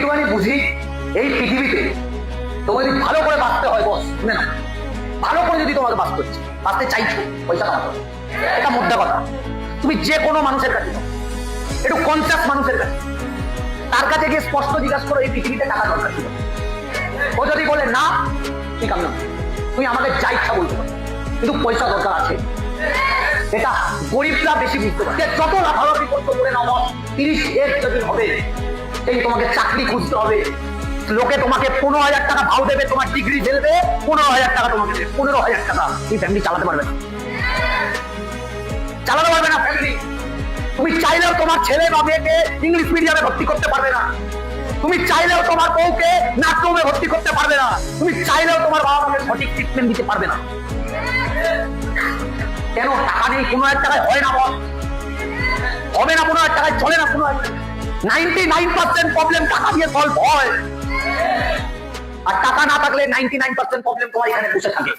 যেটুখানি বুঝি এই পৃথিবীতে তোমার যদি ভালো করে বাঁচতে হয় বস, শুনে না, ভালো করে যদি তোমাকে বাঁচতে চাইছো, পয়সা কামাতে হবে, এটা মোদ্দা কথা। তুমি যে কোনো মানুষের কাছে যাও, একটু কনসাস মানুষের কাছে, তার কাছে গিয়ে স্পষ্ট জিজ্ঞাসা করো এই পৃথিবীতে টাকা দরকার ছিল। ও যদি বলে না, ঠিক আছে, তুমি আমাকে যা ইচ্ছা বলতে পারো, কিন্তু পয়সা দরকার আছে। এটা গরিবরা বেশি বুঝতে পারে। যত লাফালাফি করতে বলে না, 30 এর যদি হবে, সেই তোমাকে চাকরি খুঁজতে হবে। লোকে তোমাকে 15,000 টাকা ভাও দেবে, তোমার ডিগ্রি ফেলবে, 15,000 টাকা তোমাকে দেবে, 15,000 টাকা। তুমি ফ্যামিলি চালাতে পারবে না, ফ্যামিলি। তুমি চাইলেও তোমার ছেলে বা মেয়েকে ইংলিশ মিডিয়ামে ভর্তি করতে পারবে না। তুমি চাইলেও তোমার বউকে নাট্যমে ভর্তি করতে পারবে না। তুমি চাইলেও তোমার বাবা মাকে সঠিক ট্রিটমেন্ট দিতে পারবে না। কেন? টাকা নেই। 15,000 টাকায় হয় না বল, হবে না। 15,000 টাকায় চলে না। 99% প্রবলেম টাকা দিয়ে সলভ হয়, আর টাকা না থাকলে 99% প্রবলেম তোমার এখানে বসে থাকে।